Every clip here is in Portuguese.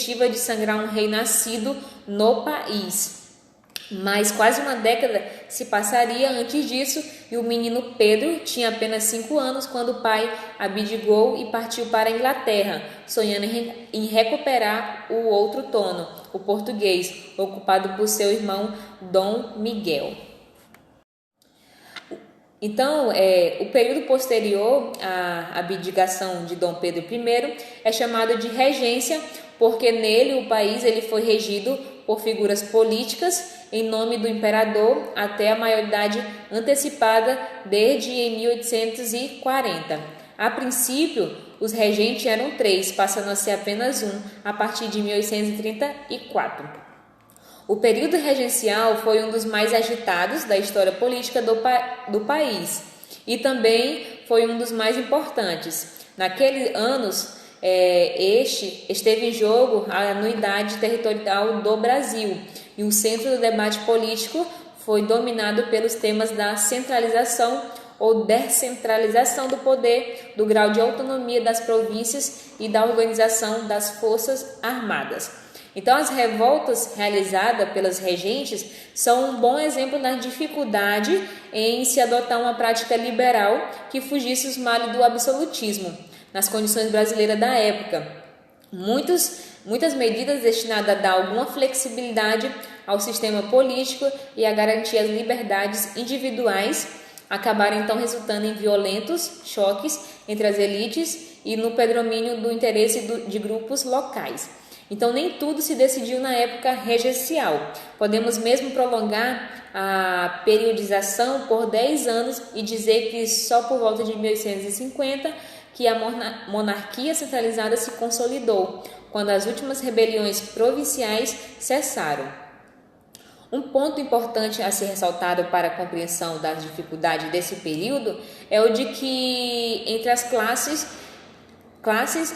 perspectiva de sangrar um rei nascido no país. Mas quase uma década se passaria antes disso e o menino Pedro tinha apenas 5 anos quando o pai abdicou e partiu para a Inglaterra, sonhando em recuperar o outro trono, o português, ocupado por seu irmão Dom Miguel. Então, o período posterior à abdicação de Dom Pedro I é chamado de regência, porque nele o país foi regido por figuras políticas em nome do imperador até a maioridade antecipada desde em 1840. A princípio, os regentes eram 3, passando a ser apenas um a partir de 1834. O período regencial foi um dos mais agitados da história política do país e também foi um dos mais importantes. Naqueles anos, esteve em jogo a anuidade territorial do Brasil e o centro do debate político foi dominado pelos temas da centralização ou descentralização do poder, do grau de autonomia das províncias e da organização das forças armadas. Então, as revoltas realizadas pelas regentes são um bom exemplo da dificuldade em se adotar uma prática liberal que fugisse os males do absolutismo nas condições brasileiras da época. Muitas medidas destinadas a dar alguma flexibilidade ao sistema político e a garantir as liberdades individuais acabaram então resultando em violentos choques entre as elites e no predomínio do interesse de grupos locais. Então, nem tudo se decidiu na época regencial. Podemos mesmo prolongar a periodização por 10 anos e dizer que só por volta de 1850 que a monarquia centralizada se consolidou, quando as últimas rebeliões provinciais cessaram. Um ponto importante a ser ressaltado para a compreensão das dificuldades desse período é o de que entre as classes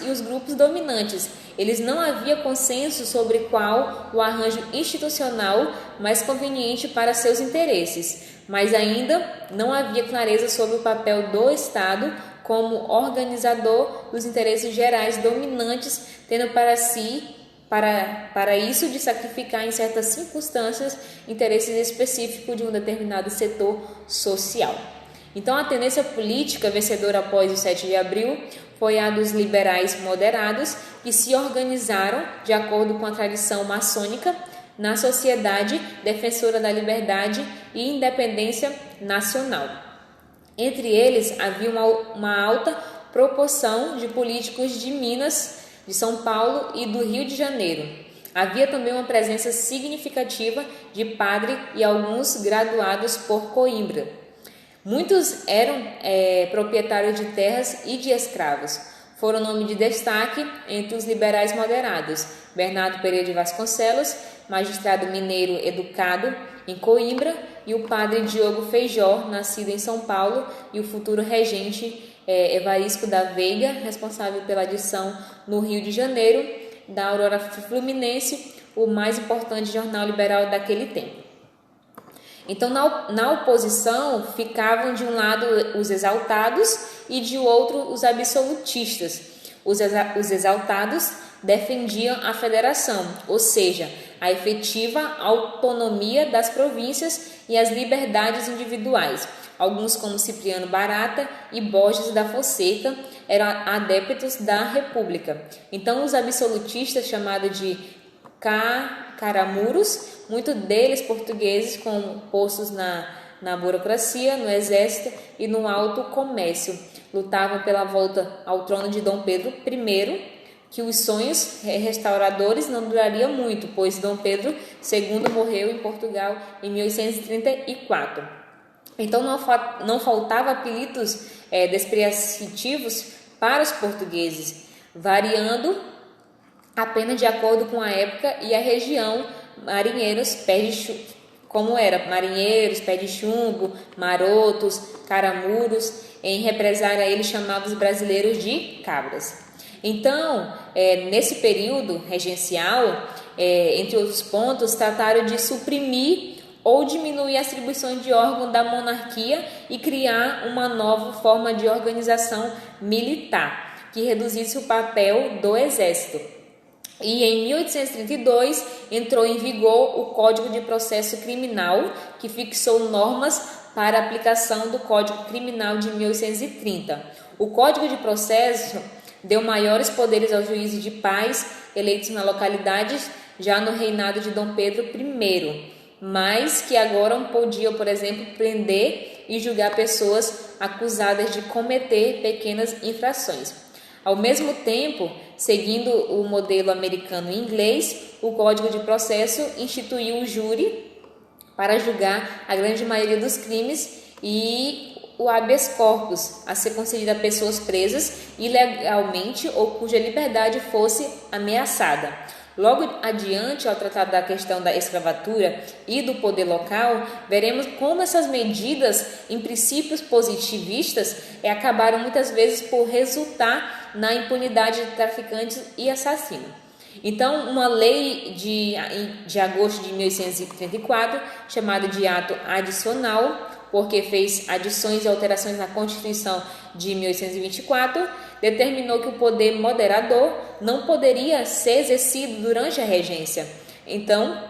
e os grupos dominantes, eles não havia consenso sobre qual o arranjo institucional mais conveniente para seus interesses, mas ainda não havia clareza sobre o papel do Estado como organizador dos interesses gerais dominantes, tendo para isso de sacrificar em certas circunstâncias interesses específicos de um determinado setor social. Então, a tendência política vencedora após o 7 de abril foi a dos liberais moderados, que se organizaram de acordo com a tradição maçônica na Sociedade Defensora da Liberdade e Independência Nacional. Entre eles, havia uma alta proporção de políticos de Minas, de São Paulo e do Rio de Janeiro. Havia também uma presença significativa de padre e alguns graduados por Coimbra. Muitos eram proprietários de terras e de escravos. Foram nome de destaque entre os liberais moderados: Bernardo Pereira de Vasconcelos, magistrado mineiro educado em Coimbra, e o padre Diogo Feijó, nascido em São Paulo, e o futuro regente Evarisco da Veiga, responsável pela adição no Rio de Janeiro da Aurora Fluminense, o mais importante jornal liberal daquele tempo. Então, na oposição, ficavam de um lado os exaltados e de outro os absolutistas. Os exaltados defendiam a federação, ou seja, a efetiva autonomia das províncias e as liberdades individuais. Alguns, como Cipriano Barata e Borges da Fonseca, eram adeptos da República. Então, os absolutistas, chamados de caramuros, muitos deles portugueses com postos na burocracia, no exército e no alto comércio, lutavam pela volta ao trono de Dom Pedro I, que os sonhos restauradores não durariam muito, pois Dom Pedro II morreu em Portugal em 1834. Então não faltava apelidos despreciativos para os portugueses, variando apenas de acordo com a época e a região. Marinheiros, pé de chumbo, marotos, caramuros. Em represália, eles chamavam os brasileiros de cabras. Então, nesse período regencial, entre outros pontos, trataram de suprimir ou diminuir as atribuições de órgão da monarquia e criar uma nova forma de organização militar, que reduzisse o papel do exército. E em 1832 entrou em vigor o Código de Processo Criminal, que fixou normas para a aplicação do Código Criminal de 1830. O Código de Processo deu maiores poderes aos juízes de paz eleitos na localidade já no reinado de Dom Pedro I, mas que agora podiam, por exemplo, prender e julgar pessoas acusadas de cometer pequenas infrações. Ao mesmo tempo, seguindo o modelo americano e inglês, o Código de Processo instituiu o júri para julgar a grande maioria dos crimes e o habeas corpus, a ser concedido a pessoas presas ilegalmente ou cuja liberdade fosse ameaçada. Logo adiante, ao tratar da questão da escravatura e do poder local, veremos como essas medidas, em princípios positivistas, acabaram muitas vezes por resultar na impunidade de traficantes e assassinos. Então, uma lei de agosto de 1834, chamada de Ato Adicional, porque fez adições e alterações na Constituição de 1824, determinou que o poder moderador não poderia ser exercido durante a regência. Então,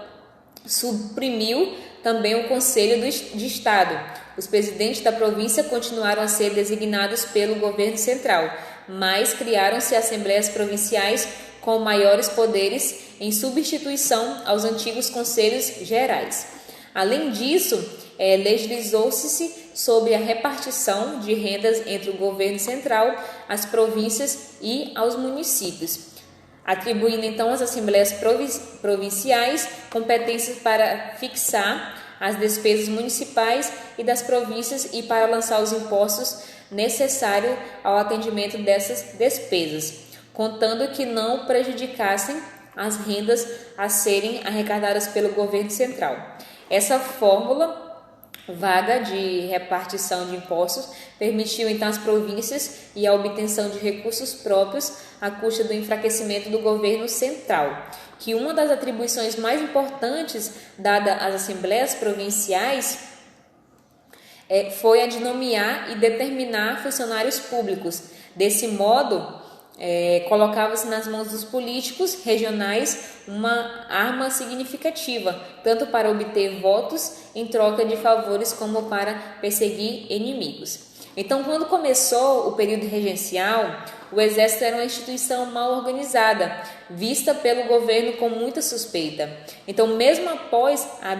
suprimiu também o Conselho de Estado. Os presidentes da província continuaram a ser designados pelo governo central, mas criaram-se assembleias provinciais com maiores poderes em substituição aos antigos conselhos gerais. Além disso, legislou-se sobre a repartição de rendas entre o governo central, as províncias e aos municípios, atribuindo então às assembleias provinciais competências para fixar as despesas municipais e das províncias e para lançar os impostos necessários ao atendimento dessas despesas, contando que não prejudicassem as rendas a serem arrecadadas pelo governo central. Essa fórmula vaga de repartição de impostos permitiu então às províncias e a obtenção de recursos próprios à custa do enfraquecimento do governo central, que uma das atribuições mais importantes dada às assembleias provinciais foi a de nomear e determinar funcionários públicos. Desse modo, colocava-se nas mãos dos políticos regionais uma arma significativa, tanto para obter votos em troca de favores como para perseguir inimigos. Então, quando começou o período regencial, o exército era uma instituição mal organizada, vista pelo governo com muita suspeita. Então, mesmo após a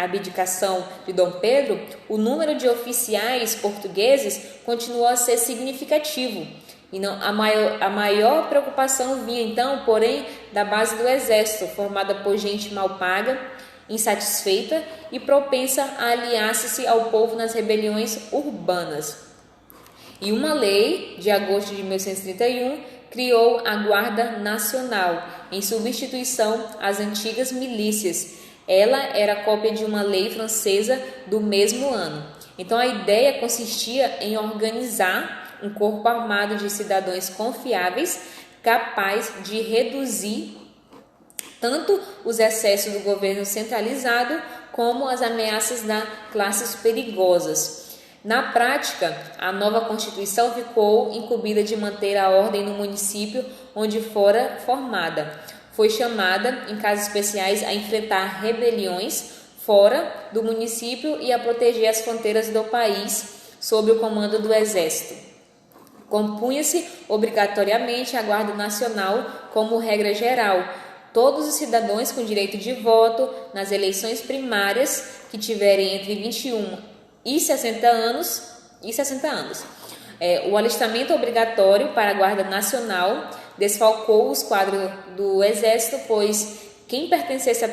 abdicação de Dom Pedro, o número de oficiais portugueses continuou a ser significativo. E não, a maior preocupação vinha então, porém, da base do exército, formada por gente mal paga, insatisfeita e propensa a aliar-se ao povo nas rebeliões urbanas. E uma lei de agosto de 1831 criou a Guarda Nacional, em substituição às antigas milícias. Ela era cópia de uma lei francesa do mesmo ano. Então a ideia consistia em organizar um corpo armado de cidadãos confiáveis, capaz de reduzir tanto os excessos do governo centralizado como as ameaças das classes perigosas. Na prática, a nova Constituição ficou incumbida de manter a ordem no município onde fora formada. Foi chamada, em casos especiais, a enfrentar rebeliões fora do município e a proteger as fronteiras do país sob o comando do exército. Compunha-se obrigatoriamente a Guarda Nacional como regra geral. Todos os cidadãos com direito de voto nas eleições primárias que tiverem entre 21 e 60 anos. O alistamento obrigatório para a Guarda Nacional desfalcou os quadros do Exército, pois quem pertencesse à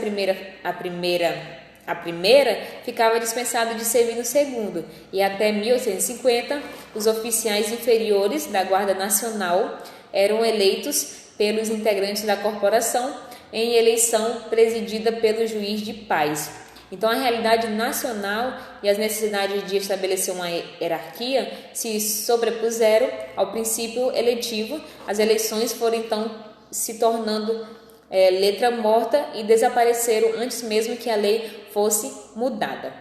primeira ficava dispensado de servir no segundo, e até 1850 os oficiais inferiores da Guarda Nacional eram eleitos pelos integrantes da corporação em eleição presidida pelo juiz de paz. Então a realidade nacional e as necessidades de estabelecer uma hierarquia se sobrepuseram ao princípio eletivo. As eleições foram então se tornando letra morta e desapareceram antes mesmo que a lei fosse mudada.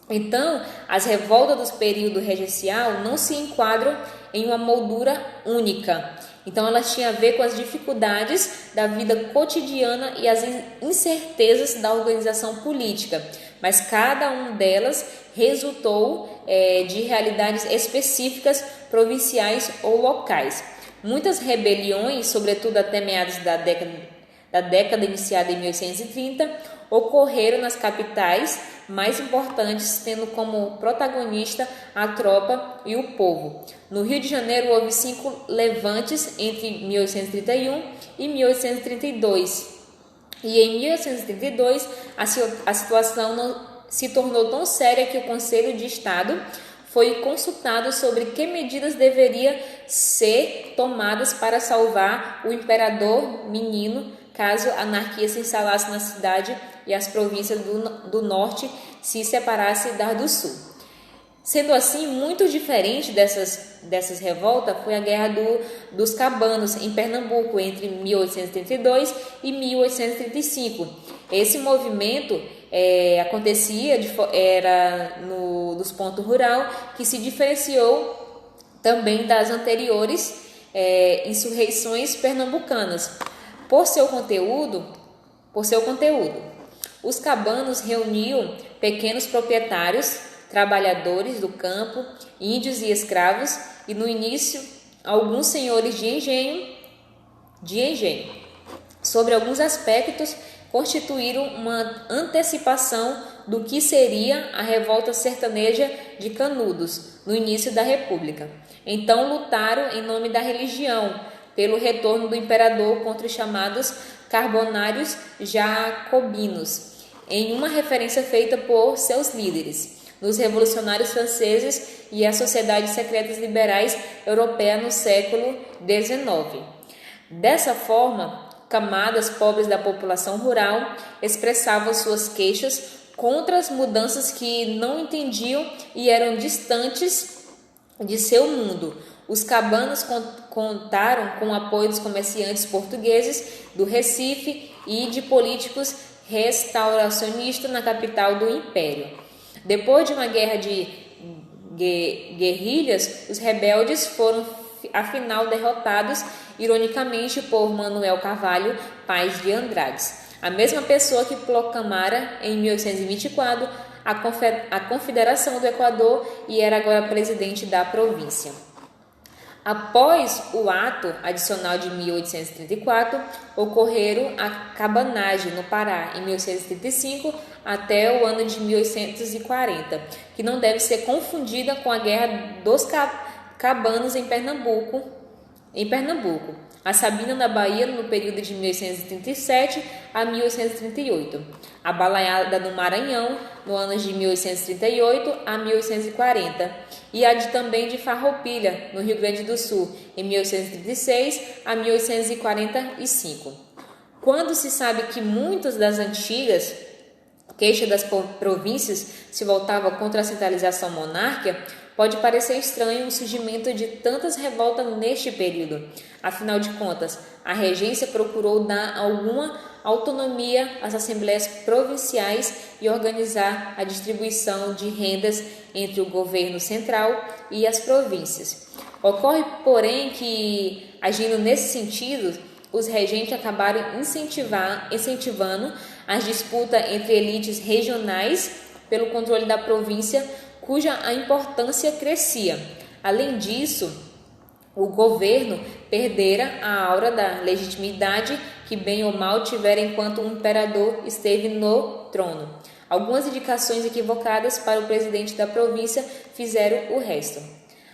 Então, as revoltas do período regencial não se enquadram em uma moldura única. Então elas tinham a ver com as dificuldades da vida cotidiana e as incertezas da organização política, mas cada uma delas resultou de realidades específicas, provinciais ou locais. Muitas rebeliões, sobretudo até meados da década iniciada em 1830, ocorreram nas capitais mais importantes, tendo como protagonista a tropa e o povo. No Rio de Janeiro houve 5 levantes entre 1831 e 1832. E em 1832 a situação se tornou tão séria que o Conselho de Estado foi consultado sobre que medidas deveriam ser tomadas para salvar o imperador menino caso a anarquia se instalasse na cidade e as províncias do norte se separassem das do sul. Sendo assim, muito diferente dessas revoltas foi a Guerra dos Cabanos em Pernambuco entre 1832 e 1835. Esse movimento acontecia nos pontos rural, que se diferenciou também das anteriores insurreições pernambucanas. Por seu conteúdo, os cabanos reuniam pequenos proprietários, trabalhadores do campo, índios e escravos, e no início alguns senhores de engenho. Sobre alguns aspectos, constituíram uma antecipação do que seria a revolta sertaneja de Canudos no início da República. Então lutaram em nome da religião, pelo retorno do imperador contra os chamados carbonários jacobinos, em uma referência feita por seus líderes, nos revolucionários franceses e as sociedades secretas liberais europeias no século XIX. Dessa forma, camadas pobres da população rural expressavam suas queixas contra as mudanças que não entendiam e eram distantes de seu mundo. Os cabanos contaram com o apoio dos comerciantes portugueses do Recife e de políticos restauracionistas na capital do Império. Depois de uma guerra de guerrilhas, os rebeldes foram afinal derrotados, ironicamente, por Manuel Carvalho Paes de Andrades, a mesma pessoa que proclamara em 1824 a Confederação do Equador e era agora presidente da província. Após o ato adicional de 1834, ocorreram a cabanagem no Pará em 1835 até o ano de 1840, que não deve ser confundida com a Guerra dos Cabanos em Pernambuco, a Sabina na Bahia no período de 1837 a 1838, a Balaiada no Maranhão no ano de 1838 a 1840 e a também de Farroupilha no Rio Grande do Sul em 1836 a 1845. Quando se sabe que muitas das antigas queixas das províncias se voltavam contra a centralização monárquica, pode parecer estranho o surgimento de tantas revoltas neste período. Afinal de contas, a regência procurou dar alguma autonomia às assembleias provinciais e organizar a distribuição de rendas entre o governo central e as províncias. Ocorre, porém, que, agindo nesse sentido, os regentes acabaram incentivando as disputas entre elites regionais pelo controle da província, cuja a importância crescia. Além disso, o governo perdera a aura da legitimidade que bem ou mal tivera enquanto o imperador esteve no trono. Algumas indicações equivocadas para o presidente da província fizeram o resto.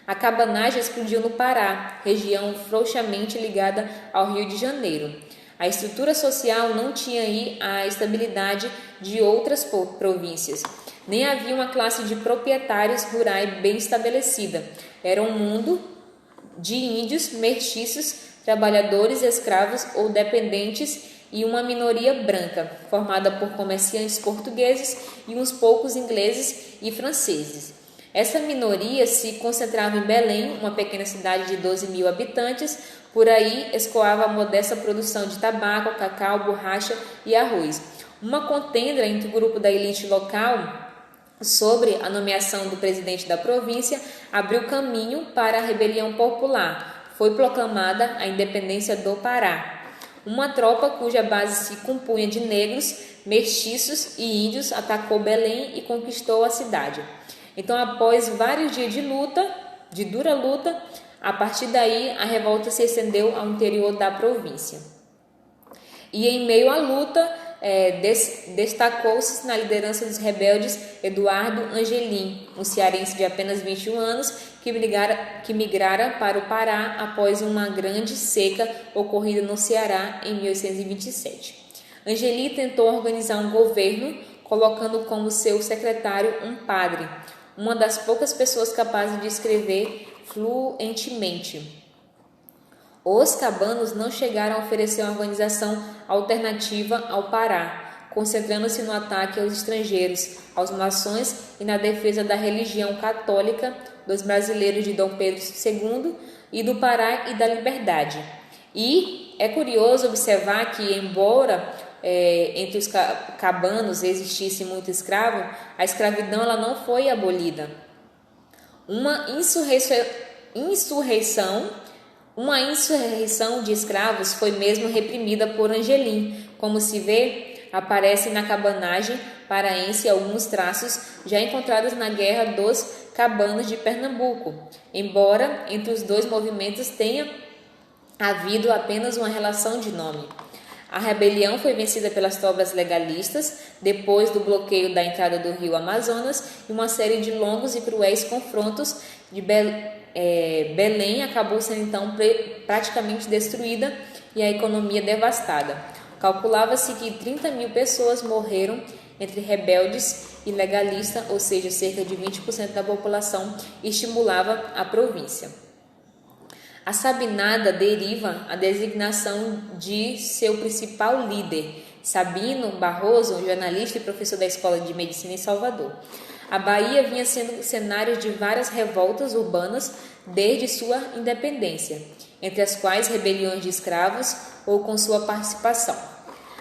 A cabanagem explodiu no Pará, região frouxamente ligada ao Rio de Janeiro. A estrutura social não tinha aí a estabilidade de outras províncias. Nem havia uma classe de proprietários rurais bem estabelecida. Era um mundo de índios, mestiços, trabalhadores, escravos ou dependentes e uma minoria branca, formada por comerciantes portugueses e uns poucos ingleses e franceses. Essa minoria se concentrava em Belém, uma pequena cidade de 12 mil habitantes. Por aí escoava a modesta produção de tabaco, cacau, borracha e arroz. Uma contenda entre o grupo da elite local sobre a nomeação do presidente da província abriu caminho para a rebelião popular. foi proclamada a independência do Pará. Uma tropa cuja base se compunha de negros, mestiços e índios atacou Belém e conquistou a cidade. Então, após vários dias de dura luta, a partir daí a revolta se estendeu ao interior da província. E em meio à luta, destacou-se na liderança dos rebeldes Eduardo Angelim, um cearense de apenas 21 anos que migrara para o Pará após uma grande seca ocorrida no Ceará em 1827. Angelim tentou organizar um governo, colocando como seu secretário um padre, uma das poucas pessoas capazes de escrever fluentemente. Os cabanos não chegaram a oferecer uma organização alternativa ao Pará, concentrando-se no ataque aos estrangeiros, aos maçons e na defesa da religião católica dos brasileiros de Dom Pedro II e do Pará e da liberdade. E é curioso observar que, embora entre os cabanos existisse muito escravo, a escravidão ela não foi abolida. Uma insurreição de escravos foi mesmo reprimida por Angelim. Como se vê, aparece na cabanagem paraense alguns traços já encontrados na Guerra dos Cabanos de Pernambuco, embora entre os dois movimentos tenha havido apenas uma relação de nome. A rebelião foi vencida pelas tropas legalistas depois do bloqueio da entrada do rio Amazonas e uma série de longos e cruéis confrontos de Belém acabou sendo então praticamente destruída e a economia devastada. Calculava-se que 30 mil pessoas morreram entre rebeldes e legalistas, ou seja, cerca de 20% da população estimulava a província. A Sabinada deriva a designação de seu principal líder, Sabino Barroso, jornalista e professor da Escola de Medicina em Salvador. A Bahia vinha sendo cenário de várias revoltas urbanas desde sua independência, entre as quais rebeliões de escravos ou com sua participação.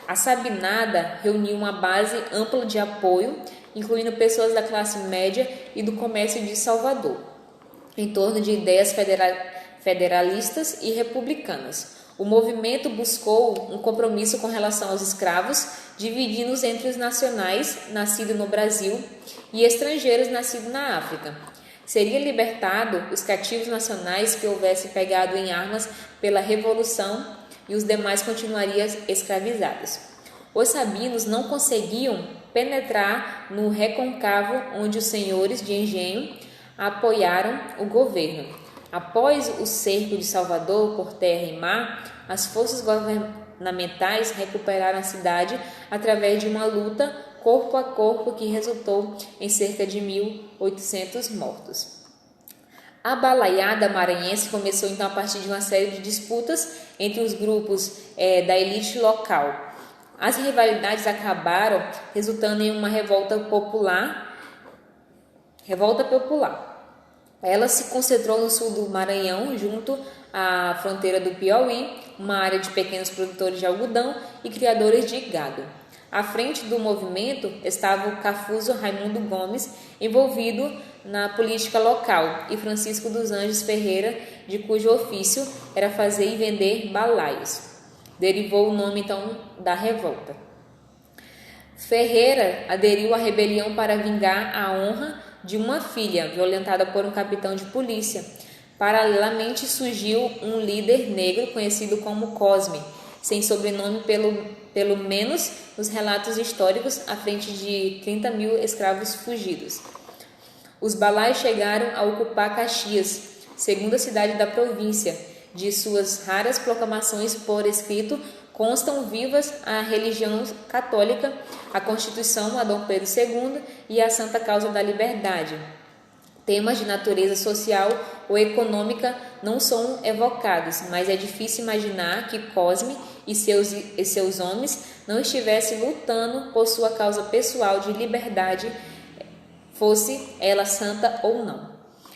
A Sabinada reuniu uma base ampla de apoio, incluindo pessoas da classe média e do comércio de Salvador, em torno de ideias federalistas e republicanas. O movimento buscou um compromisso com relação aos escravos, dividindo-os entre os nacionais, nascidos no Brasil, e estrangeiros, nascidos na África. Seria libertado os cativos nacionais que houvessem pegado em armas pela Revolução e os demais continuariam escravizados. Os sabinos não conseguiam penetrar no recôncavo onde os senhores de engenho apoiaram o governo. Após o cerco de Salvador por terra e mar, as forças governamentais recuperaram a cidade através de uma luta corpo a corpo que resultou em cerca de 1.800 mortos. A balaiada maranhense começou então a partir de uma série de disputas entre os grupos da elite local. As rivalidades acabaram resultando em uma revolta popular. Ela se concentrou no sul do Maranhão, junto à fronteira do Piauí, uma área de pequenos produtores de algodão e criadores de gado. À frente do movimento estava o cafuzo Raimundo Gomes, envolvido na política local, e Francisco dos Anjos Ferreira, de cujo ofício era fazer e vender balaios. Derivou o nome, então, da revolta. Ferreira aderiu à rebelião para vingar a honra de uma filha violentada por um capitão de polícia. Paralelamente surgiu um líder negro conhecido como Cosme, sem sobrenome pelo menos nos relatos históricos, à frente de 30 mil escravos fugidos. Os balaios chegaram a ocupar Caxias, segunda cidade da província. De suas raras proclamações por escrito, constam vivas a religião católica, a Constituição a Dom Pedro II e a Santa Causa da Liberdade. Temas de natureza social ou econômica não são evocados, mas é difícil imaginar que Cosme e seus homens não estivessem lutando por sua causa pessoal de liberdade, fosse ela santa ou não.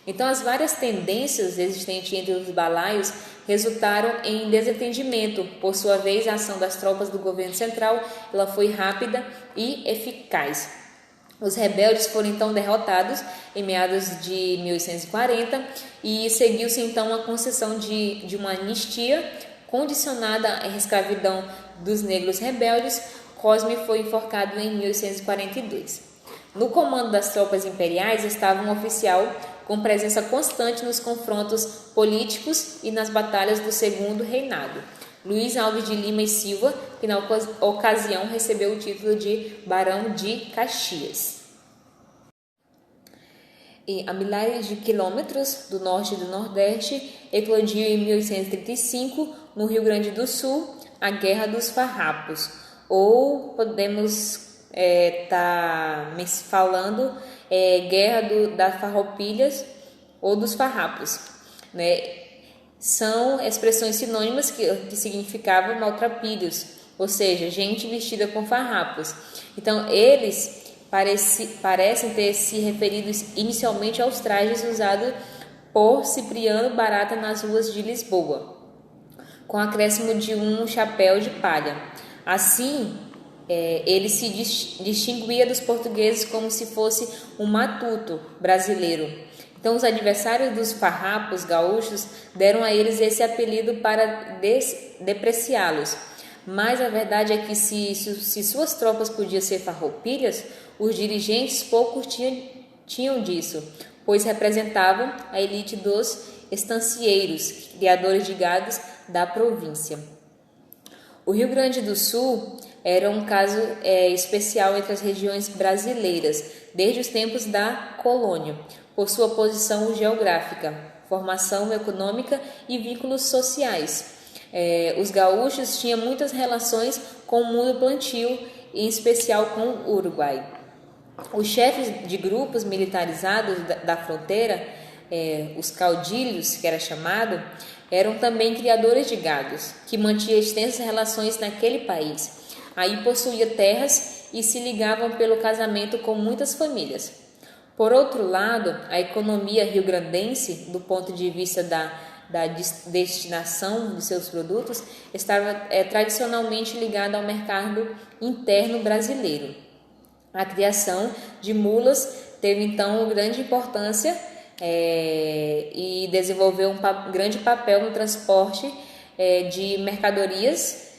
Então, as várias tendências existentes entre os balaios resultaram em desentendimento. Por sua vez, a ação das tropas do governo central ela foi rápida e eficaz. Os rebeldes foram então derrotados em meados de 1840 e seguiu-se então a concessão de uma anistia condicionada à escravidão dos negros rebeldes. Cosme foi enforcado em 1842. No comando das tropas imperiais estava um oficial com presença constante nos confrontos políticos e nas batalhas do Segundo Reinado, Luiz Alves de Lima e Silva, que na ocasião recebeu o título de Barão de Caxias. E a milhares de quilômetros do norte e do nordeste, eclodiu em 1835, no Rio Grande do Sul, a Guerra dos Farrapos, ou podemos estar falando Guerra das Farroupilhas ou dos Farrapos, né? São expressões sinônimas que significavam maltrapilhos, ou seja, gente vestida com farrapos. Então, eles parecem ter se referido inicialmente aos trajes usados por Cipriano Barata nas ruas de Lisboa, com acréscimo de um chapéu de palha. Assim, ele se distinguia dos portugueses como se fosse um matuto brasileiro. Então, os adversários dos farrapos gaúchos deram a eles esse apelido para depreciá-los. Mas a verdade é que se suas tropas podiam ser farroupilhas, os dirigentes poucos tinham disso, pois representavam a elite dos estancieiros, criadores de gados da província. O Rio Grande do Sul era um caso especial entre as regiões brasileiras, desde os tempos da colônia, por sua posição geográfica, formação econômica e vínculos sociais. Os gaúchos tinham muitas relações com o mundo plantio, em especial com o Uruguai. Os chefes de grupos militarizados da fronteira, os caudilhos, que era chamado, eram também criadores de gados, que mantinham extensas relações naquele país. Aí possuía terras e se ligavam pelo casamento com muitas famílias. Por outro lado, a economia rio-grandense, do ponto de vista da destinação de seus produtos, estava tradicionalmente ligada ao mercado interno brasileiro. A criação de mulas teve então grande importância e desenvolveu um grande papel no transporte de mercadorias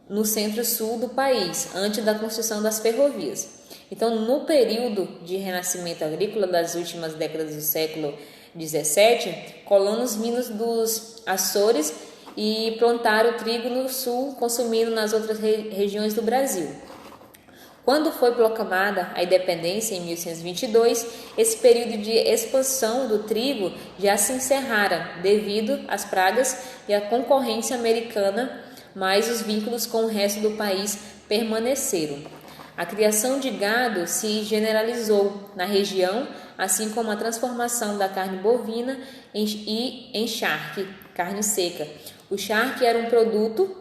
no centro-sul do país, antes da construção das ferrovias. Então, no período de renascimento agrícola das últimas décadas do século XVII, colonos vindos dos Açores e plantaram trigo no sul, consumindo nas outras regiões do Brasil. Quando foi proclamada a independência em 1822, esse período de expansão do trigo já se encerrara devido às pragas e à concorrência americana, mas os vínculos com o resto do país permaneceram. A criação de gado se generalizou na região, assim como a transformação da carne bovina em charque, carne seca. O charque era um produto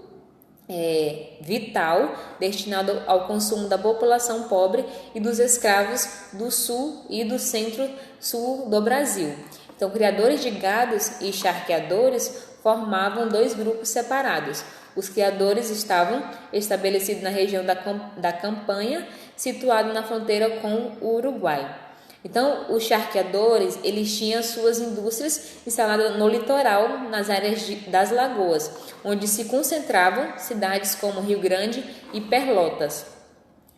vital destinado ao consumo da população pobre e dos escravos do sul e do centro-sul do Brasil. Então, criadores de gados e charqueadores formavam dois grupos separados. Os criadores estavam estabelecidos na região da Campanha, situado na fronteira com o Uruguai. Então, os charqueadores, eles tinham suas indústrias instaladas no litoral, nas áreas das lagoas, onde se concentravam cidades como Rio Grande e Pelotas.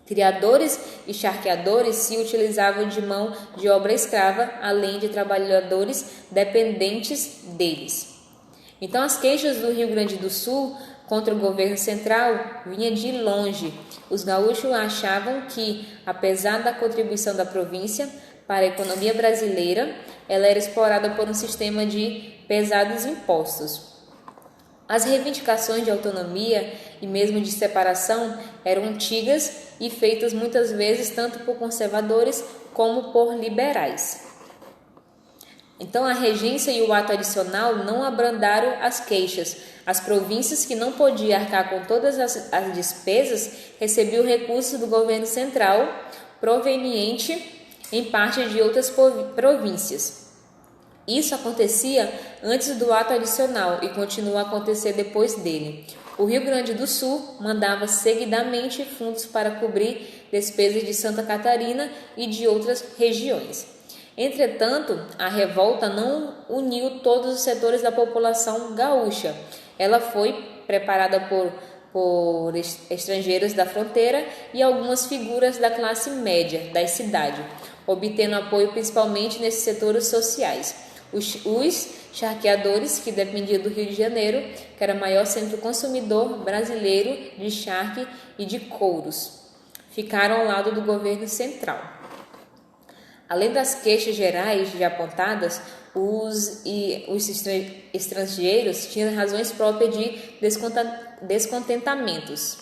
Criadores e charqueadores se utilizavam de mão de obra escrava, além de trabalhadores dependentes deles. Então, as queixas do Rio Grande do Sul contra o governo central vinham de longe. Os gaúchos achavam que, apesar da contribuição da província para a economia brasileira, ela era explorada por um sistema de pesados impostos. As reivindicações de autonomia e mesmo de separação eram antigas e feitas muitas vezes tanto por conservadores como por liberais. Então, a regência e o ato adicional não abrandaram as queixas. As províncias que não podiam arcar com todas as despesas recebiam recursos do governo central, proveniente em parte de outras províncias. Isso acontecia antes do ato adicional e continua a acontecer depois dele. O Rio Grande do Sul mandava seguidamente fundos para cobrir despesas de Santa Catarina e de outras regiões. Entretanto, a revolta não uniu todos os setores da população gaúcha. Ela foi preparada por estrangeiros da fronteira e algumas figuras da classe média da cidade, obtendo apoio principalmente nesses setores sociais. Os charqueadores, que dependiam do Rio de Janeiro, que era o maior centro consumidor brasileiro de charque e de couros, ficaram ao lado do governo central. Além das queixas gerais já apontadas, os estrangeiros tinham razões próprias de descontentamentos.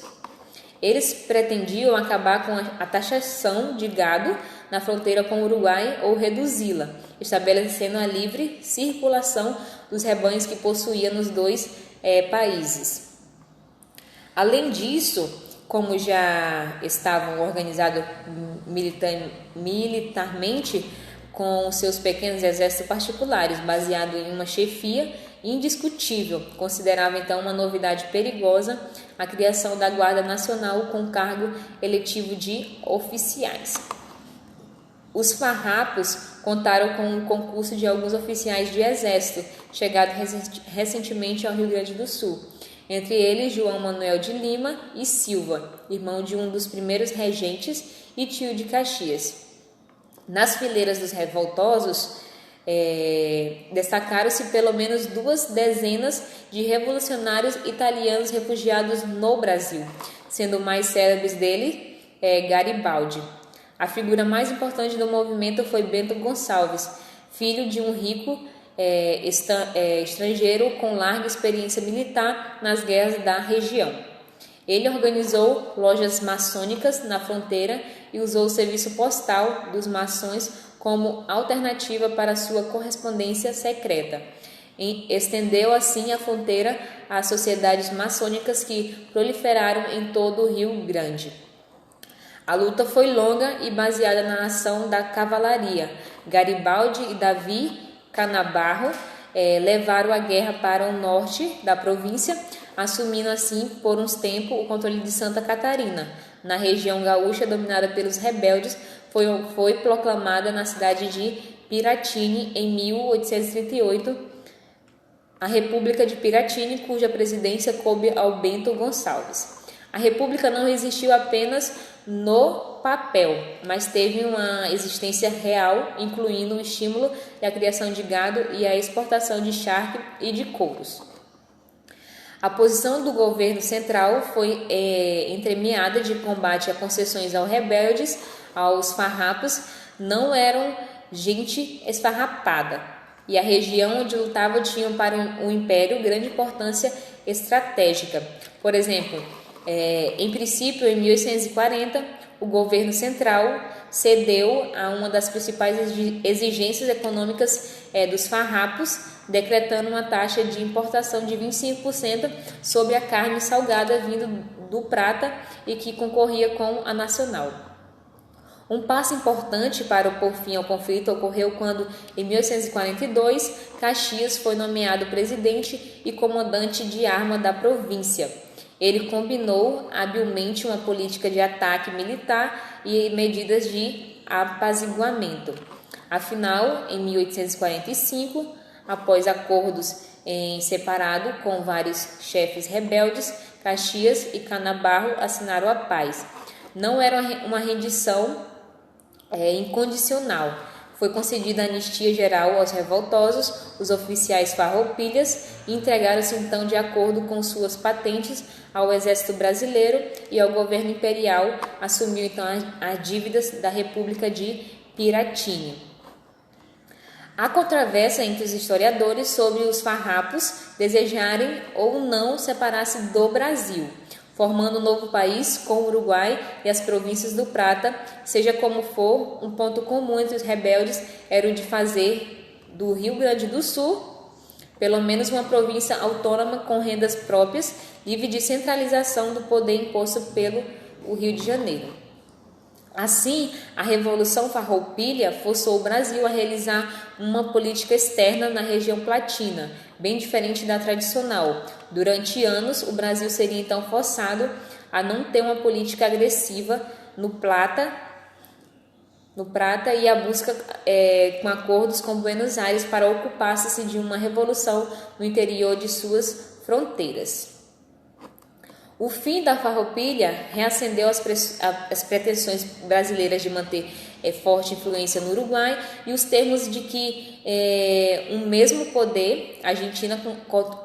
Eles pretendiam acabar com a taxação de gado na fronteira com o Uruguai ou reduzi-la, estabelecendo a livre circulação dos rebanhos que possuía nos dois países. Além disso, como já estavam organizados militarmente com seus pequenos exércitos particulares, baseado em uma chefia indiscutível, considerava então uma novidade perigosa a criação da Guarda Nacional com cargo eletivo de oficiais. Os farrapos contaram com o concurso de alguns oficiais de exército, chegados recentemente ao Rio Grande do Sul, entre eles João Manuel de Lima e Silva, irmão de um dos primeiros regentes e tio de Caxias. Nas fileiras dos revoltosos, destacaram-se pelo menos 2 dezenas de revolucionários italianos refugiados no Brasil, sendo o mais célebres dele Garibaldi. A figura mais importante do movimento foi Bento Gonçalves, filho de um rico estrangeiro com larga experiência militar nas guerras da região. Ele organizou lojas maçônicas na fronteira e usou o serviço postal dos maçons como alternativa para sua correspondência secreta. Estendeu assim a fronteira às sociedades maçônicas que proliferaram em todo o Rio Grande. A luta foi longa e baseada na ação da cavalaria. Garibaldi e Davi Canabarro levaram a guerra para o norte da província, assumindo assim por uns tempos o controle de Santa Catarina. Na região gaúcha dominada pelos rebeldes, foi proclamada na cidade de Piratini em 1838 a República de Piratini, cuja presidência coube ao Bento Gonçalves. A República não existiu apenas no papel, mas teve uma existência real, incluindo o estímulo da criação de gado e a exportação de charque e de couros. A posição do governo central foi entremeada de combate a concessões aos rebeldes, aos farrapos, não eram gente esfarrapada, e a região onde lutavam tinham para o império grande importância estratégica. Por exemplo, em princípio, em 1840, o governo central cedeu a uma das principais exigências econômicas dos farrapos, decretando uma taxa de importação de 25% sobre a carne salgada vinda do Prata e que concorria com a nacional. Um passo importante para o pôr fim ao conflito ocorreu quando, em 1842, Caxias foi nomeado presidente e comandante de arma da província. Ele combinou habilmente uma política de ataque militar e medidas de apaziguamento. Afinal, em 1845, após acordos em separado com vários chefes rebeldes, Caxias e Canabarro assinaram a paz. Não era uma rendição incondicional. Foi concedida anistia geral aos revoltosos, os oficiais farroupilhas entregaram-se então de acordo com suas patentes ao exército brasileiro e ao governo imperial assumiu então as dívidas da República de Piratini. Há controvérsia entre os historiadores sobre os farrapos desejarem ou não separar-se do Brasil, formando um novo país com o Uruguai e as províncias do Prata. Seja como for, um ponto comum entre os rebeldes era o de fazer do Rio Grande do Sul pelo menos uma província autônoma com rendas próprias, livre de centralização do poder imposto pelo Rio de Janeiro. Assim, a Revolução Farroupilha forçou o Brasil a realizar uma política externa na região platina, bem diferente da tradicional. Durante anos, o Brasil seria então forçado a não ter uma política agressiva no Prata e a busca com acordos com Buenos Aires para ocupar-se de uma revolução no interior de suas fronteiras. O fim da Farroupilha reacendeu as pretensões brasileiras de manter forte influência no Uruguai e os termos de que um mesmo poder, a Argentina,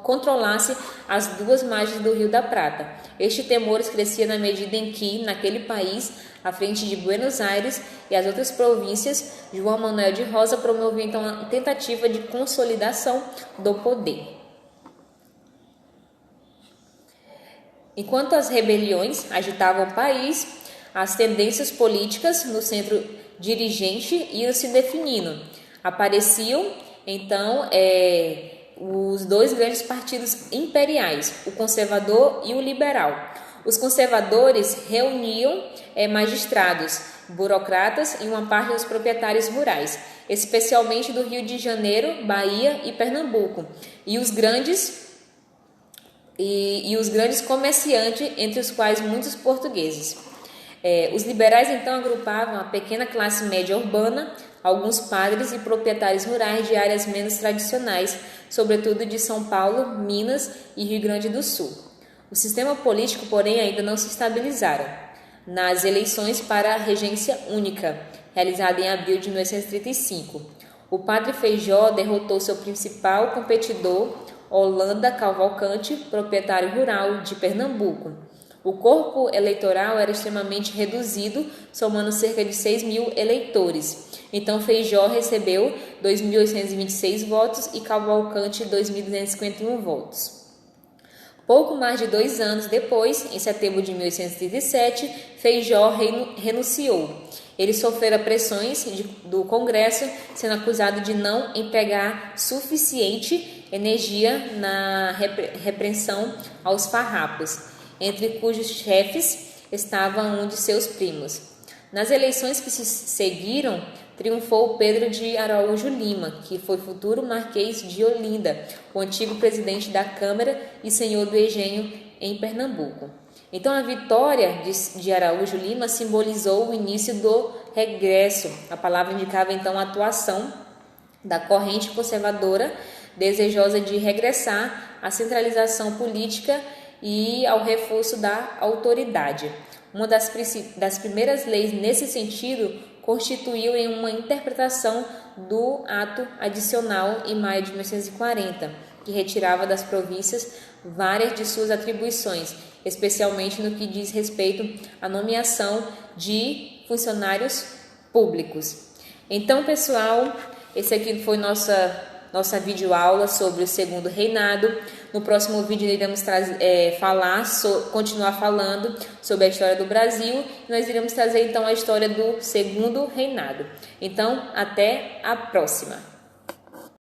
controlasse as duas margens do Rio da Prata. Este temor crescia na medida em que, naquele país, à frente de Buenos Aires e as outras províncias, João Manuel de Rosa promoveu então a tentativa de consolidação do poder. Enquanto as rebeliões agitavam o país, as tendências políticas no centro dirigente iam se definindo. Apareciam, então, os dois grandes partidos imperiais, o conservador e o liberal. Os conservadores reuniam magistrados, burocratas e uma parte dos proprietários rurais, especialmente do Rio de Janeiro, Bahia e Pernambuco, e os grandes comerciantes, entre os quais muitos portugueses. Os liberais então agrupavam a pequena classe média urbana, alguns padres e proprietários rurais de áreas menos tradicionais, sobretudo de São Paulo, Minas e Rio Grande do Sul. O sistema político, porém, ainda não se estabilizara. Nas eleições para a regência única, realizada em abril de 1935, o padre Feijó derrotou seu principal competidor, Holanda Cavalcante, proprietário rural de Pernambuco. O corpo eleitoral era extremamente reduzido, somando cerca de 6.000 eleitores. Então Feijó recebeu 2.826 votos e Cavalcante 2.251 votos. Pouco mais de 2 anos depois, em setembro de 1837, Feijó renunciou. Ele sofrera pressões do Congresso, sendo acusado de não empregar suficiente energia na repressão aos farrapos, entre cujos chefes estava um de seus primos. Nas eleições que se seguiram, triunfou Pedro de Araújo Lima, que foi futuro Marquês de Olinda, o antigo presidente da Câmara e senhor do Engenho em Pernambuco. Então, a vitória de Araújo Lima simbolizou o início do regresso. A palavra indicava, então, a atuação da corrente conservadora, desejosa de regressar à centralização política e ao reforço da autoridade. Uma das primeiras leis nesse sentido constituiu em uma interpretação do ato adicional em maio de 1940, que retirava das províncias várias de suas atribuições, especialmente no que diz respeito à nomeação de funcionários públicos. Então, pessoal, esse aqui foi nossa videoaula sobre o Segundo Reinado. No próximo vídeo iremos continuar falando sobre a história do Brasil. Nós iremos trazer então a história do Segundo Reinado. Então, até a próxima!